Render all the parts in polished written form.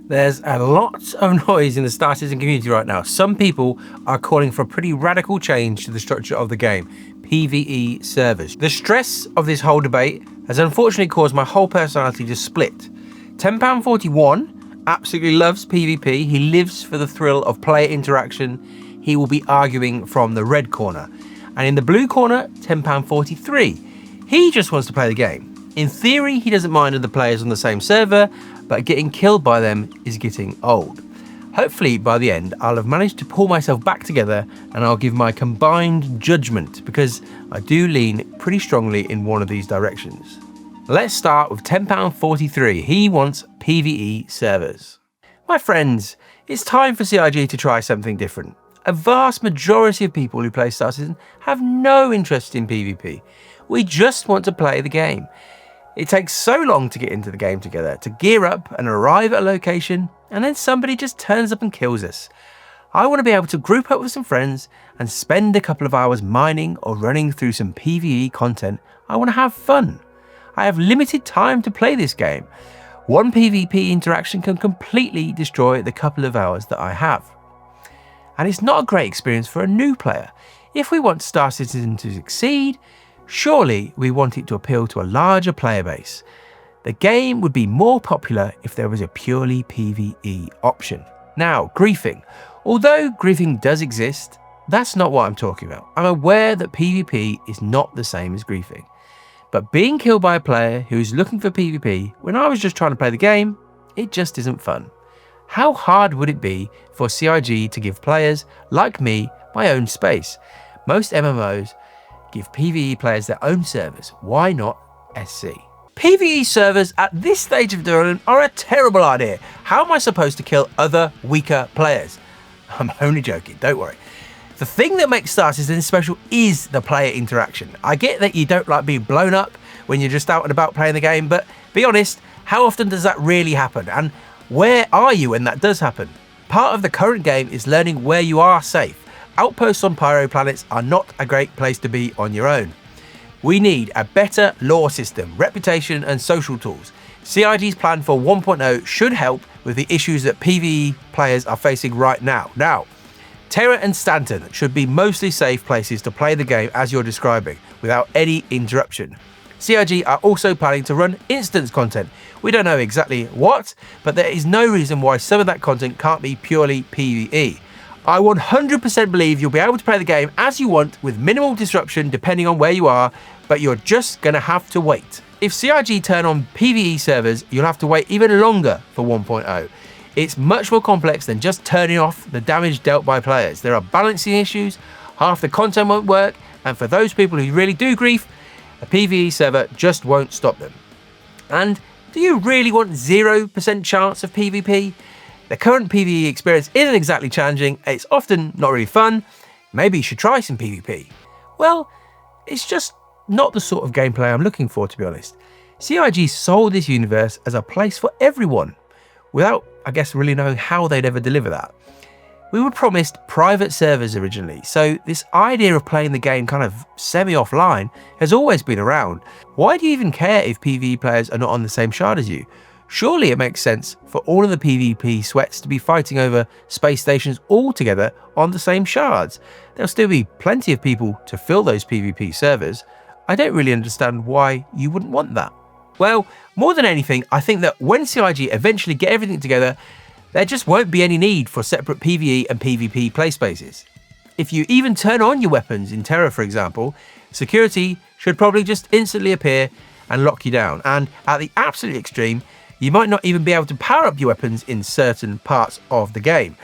There's a lot of noise in the Star Citizen community right now. Some people are calling for a pretty radical change to the structure of the game, PvE servers. The stress of this whole debate has unfortunately caused my whole personality to split. tenpoundfortyone absolutely loves PvP. He lives for the thrill of player interaction. He will be arguing from the red corner. And in the blue corner, tenpoundfortythree. He just wants to play the game. In theory, he doesn't mind other players on the same server, but getting killed by them is getting old. Hopefully by the end, I'll have managed to pull myself back together and I'll give my combined judgment, because I do lean pretty strongly in one of these directions. Let's start with tenpoundfortythree. He wants PvE servers. My friends, it's time for CIG to try something different. A vast majority of people who play Star Citizen have no interest in PvP. We just want to play the game. It takes so long to get into the game together, to gear up and arrive at a location, and then somebody just turns up and kills us. I want to be able to group up with some friends and spend a couple of hours mining or running through some PvE content. I want to have fun. I have limited time to play this game. One PvP interaction can completely destroy the couple of hours that I have. And it's not a great experience for a new player. If we want Star Citizen to succeed, surely we want it to appeal to a larger player base. The game would be more popular if there was a purely PvE option. Now, griefing. Although griefing does exist, that's not what I'm talking about. I'm aware that PvP is not the same as griefing. But being killed by a player who's looking for PvP when I was just trying to play the game, it just isn't fun. How hard would it be for CIG to give players like me my own space? Most MMOs give PvE players their own servers. Why not SC? PvE servers at this stage of development are a terrible idea. How am I supposed to kill other weaker players? I'm only joking, don't worry. The thing that makes Star Citizen special is the player interaction. I get that you don't like being blown up when you're just out and about playing the game, but be honest, how often does that really happen? And where are you when that does happen? Part of the current game is learning where you are safe. Outposts on pyro planets are not a great place to be on your own. We need a better lore system, reputation and social tools. CIG's plan for 1.0 should help with the issues that PvE players are facing right now. Now, Terra and Stanton should be mostly safe places to play the game as you're describing, without any interruption. CIG are also planning to run instance content. We don't know exactly what, but there is no reason why some of that content can't be purely PvE. I 100% believe you'll be able to play the game as you want with minimal disruption depending on where you are, but you're just gonna have to wait. If CIG turn on PvE servers, you'll have to wait even longer for 1.0. It's much more complex than just turning off the damage dealt by players. There are balancing issues, half the content won't work, and for those people who really do grief, a PvE server just won't stop them. And do you really want 0% chance of PvP? The current PvE experience isn't exactly challenging, it's often not really fun. Maybe you should try some PvP. Well, it's just not the sort of gameplay I'm looking for, to be honest. CIG sold this universe as a place for everyone, without, I guess, really knowing how they'd ever deliver that. We were promised private servers originally, so this idea of playing the game kind of semi-offline has always been around. Why do you even care if PvE players are not on the same shard as you? Surely it makes sense for all of the PvP sweats to be fighting over space stations all together on the same shards. There'll still be plenty of people to fill those PvP servers. I don't really understand why you wouldn't want that. Well, more than anything, I think that when CIG eventually get everything together, there just won't be any need for separate PvE and PvP play spaces. If you even turn on your weapons in Terra, for example, security should probably just instantly appear and lock you down. And at the absolute extreme, you might not even be able to power up your weapons in certain parts of the game.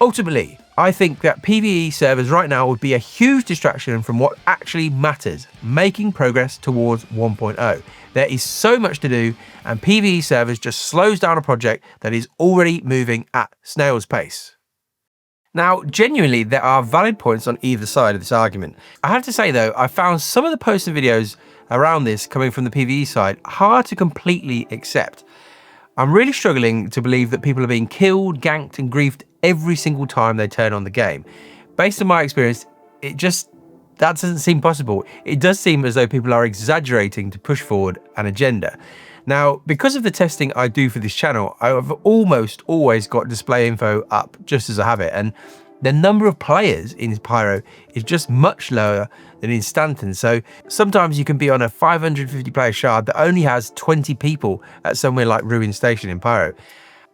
Ultimately, I think that PvE servers right now would be a huge distraction from what actually matters, making progress towards 1.0. There is so much to do, and PvE servers just slows down a project that is already moving at snail's pace. Now, genuinely, there are valid points on either side of this argument. I have to say though, I found some of the posts and videos around this coming from the PvE side hard to completely accept. I'm really struggling to believe that people are being killed, ganked and griefed every single time they turn on the game. Based on my experience, that doesn't seem possible. It does seem as though people are exaggerating to push forward an agenda. Now, because of the testing I do for this channel, I've almost always got display info up just as I have it, and the number of players in Pyro is just much lower than in Stanton. So sometimes you can be on a 550 player shard that only has 20 people at somewhere like Ruin Station in Pyro.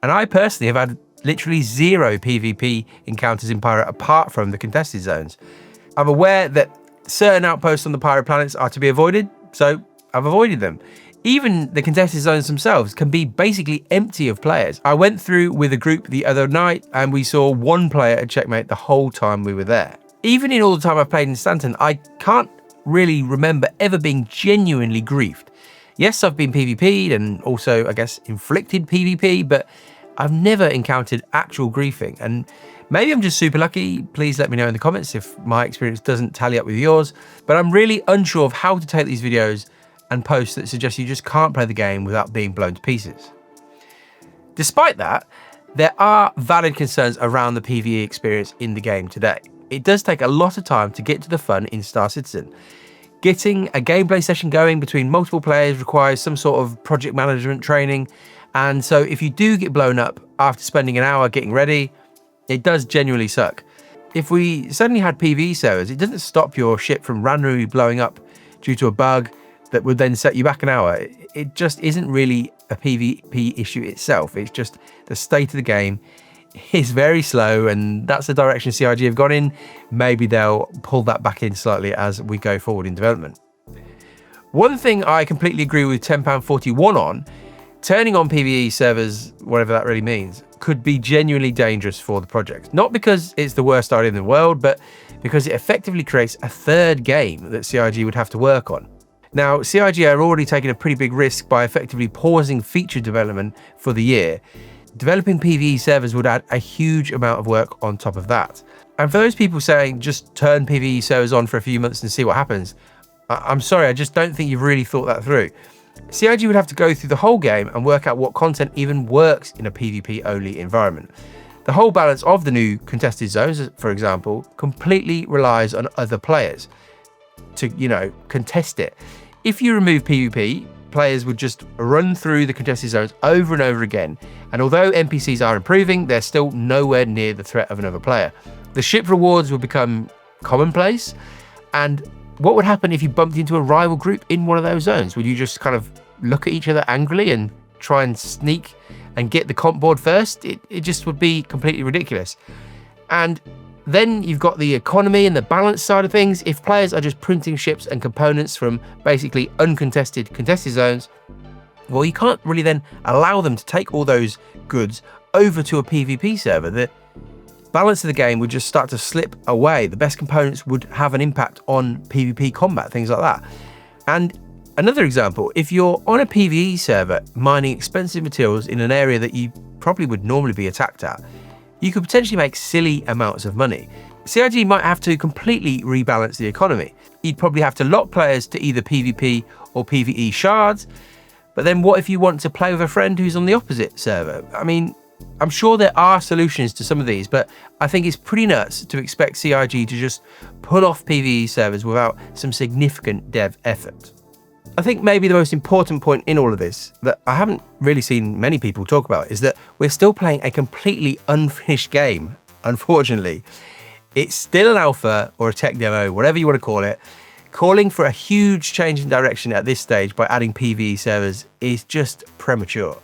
And I personally have had literally 0 PvP encounters in Pyro apart from the contested zones. I'm aware that certain outposts on the Pyro planets are to be avoided, so I've avoided them. Even the contested zones themselves can be basically empty of players. I went through with a group the other night and we saw 1 player at checkmate the whole time we were there. Even in all the time I've played in Stanton, I can't really remember ever being genuinely griefed. Yes, I've been PvP'd and also, I guess, inflicted PvP, but I've never encountered actual griefing. And maybe I'm just super lucky. Please let me know in the comments if my experience doesn't tally up with yours. But I'm really unsure of how to take these videos and posts that suggest you just can't play the game without being blown to pieces. Despite that, there are valid concerns around the PvE experience in the game today. It does take a lot of time to get to the fun in Star Citizen. Getting a gameplay session going between multiple players requires some sort of project management training, and so if you do get blown up after spending an hour getting ready, it does genuinely suck. If we suddenly had PvE servers, it doesn't stop your ship from randomly blowing up due to a bug that would then set you back an hour. It just isn't really a PvP issue itself. It's just the state of the game is very slow, and that's the direction CIG have gone in. Maybe they'll pull that back in slightly as we go forward in development. One thing I completely agree with tenpoundfortyone on, turning on PvE servers, whatever that really means, could be genuinely dangerous for the project. Not because it's the worst idea in the world, but because it effectively creates a third game that CIG would have to work on. Now, CIG are already taking a pretty big risk by effectively pausing feature development for the year. Developing PvE servers would add a huge amount of work on top of that. And for those people saying just turn PvE servers on for a few months and see what happens, I'm sorry, I just don't think you've really thought that through. CIG would have to go through the whole game and work out what content even works in a PvP only environment. The whole balance of the new contested zones, for example, completely relies on other players to, contest it. If you remove PvP, players would just run through the contested zones over and over again, and although NPCs are improving, they're still nowhere near the threat of another player. The ship rewards will become commonplace, and what would happen if you bumped into a rival group in one of those zones? Would you just kind of look at each other angrily and try and sneak and get the comp board first? It just would be completely ridiculous. And then you've got the economy and the balance side of things. If players are just printing ships and components from basically contested zones, well, you can't really then allow them to take all those goods over to a PvP server. The balance of the game would just start to slip away. The best components would have an impact on PvP combat, things like that. And another example, if you're on a PvE server mining expensive materials in an area that you probably would normally be attacked at, you could potentially make silly amounts of money. CIG might have to completely rebalance the economy. You'd probably have to lock players to either PvP or PvE shards, but then what if you want to play with a friend who's on the opposite server? I mean, I'm sure there are solutions to some of these, but I think it's pretty nuts to expect CIG to just pull off PvE servers without some significant dev effort. I think maybe the most important point in all of this that I haven't really seen many people talk about is that we're still playing a completely unfinished game, unfortunately. It's still an alpha or a tech demo, whatever you want to call it. Calling for a huge change in direction at this stage by adding PvE servers is just premature.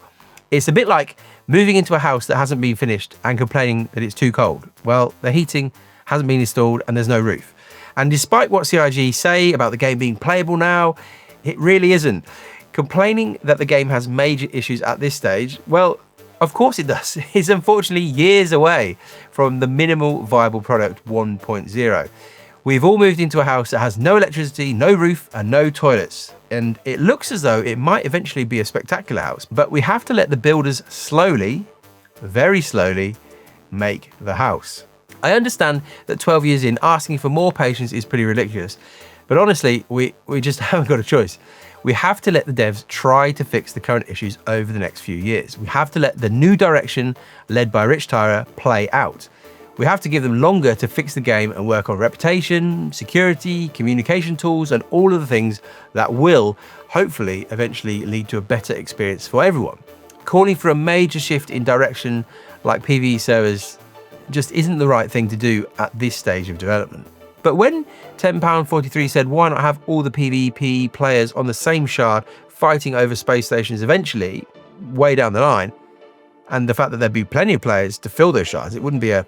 It's a bit like moving into a house that hasn't been finished and complaining that it's too cold. Well, the heating hasn't been installed and there's no roof. And despite what CIG say about the game being playable now, it really isn't. Complaining that the game has major issues at this stage, well, of course it does. It's unfortunately years away from the minimal viable product 1.0. We've all moved into a house that has no electricity, no roof, and no toilets. And it looks as though it might eventually be a spectacular house, but we have to let the builders slowly, very slowly, make the house. I understand that 12 years in, asking for more patience is pretty ridiculous. But honestly, we just haven't got a choice. We have to let the devs try to fix the current issues over the next few years. We have to let the new direction led by Rich Tyra play out. We have to give them longer to fix the game and work on reputation, security, communication tools, and all of the things that will hopefully eventually lead to a better experience for everyone. Calling for a major shift in direction like PvE servers just isn't the right thing to do at this stage of development. But when tenpoundfortythree said why not have all the PvP players on the same shard fighting over space stations eventually, way down the line, and the fact that there'd be plenty of players to fill those shards, it wouldn't be a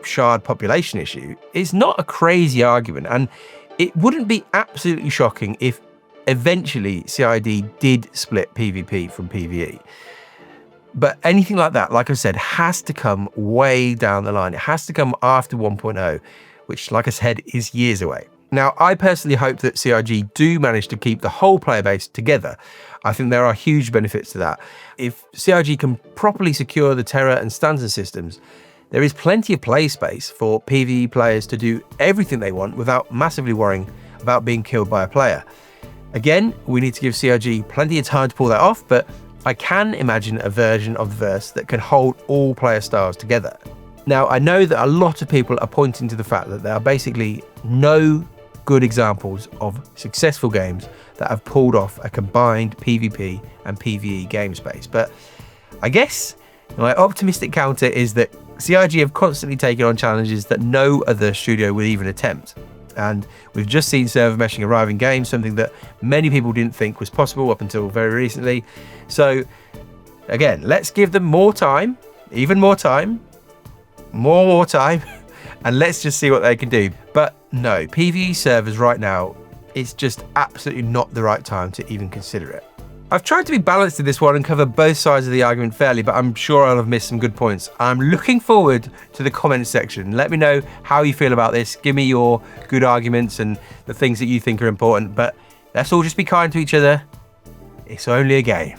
shard population issue, it's not a crazy argument, and it wouldn't be absolutely shocking if eventually CID did split PvP from PvE. But anything like that, like I said, has to come way down the line. It has to come after 1.0, which, like I said, is years away. Now, I personally hope that CIG do manage to keep the whole player base together. I think there are huge benefits to that. If CIG can properly secure the Terra and Stanza systems, there is plenty of play space for PvE players to do everything they want without massively worrying about being killed by a player. Again, we need to give CIG plenty of time to pull that off, but I can imagine a version of the verse that can hold all player styles together. Now, I know that a lot of people are pointing to the fact that there are basically no good examples of successful games that have pulled off a combined PvP and PvE game space, but I guess my optimistic counter is that CIG have constantly taken on challenges that no other studio would even attempt. And we've just seen server meshing arrive in games, something that many people didn't think was possible up until very recently. So again, let's give them more time, even more time, more time, and let's just see what they can do. But no, PvE servers right now, it's just absolutely not the right time to even consider it. I've tried to be balanced in this one and cover both sides of the argument fairly, but I'm sure I'll have missed some good points. I'm looking forward to the comments section. Let me know how you feel about this. Give me your good arguments and the things that you think are important, but let's all just be kind to each other. It's only a game.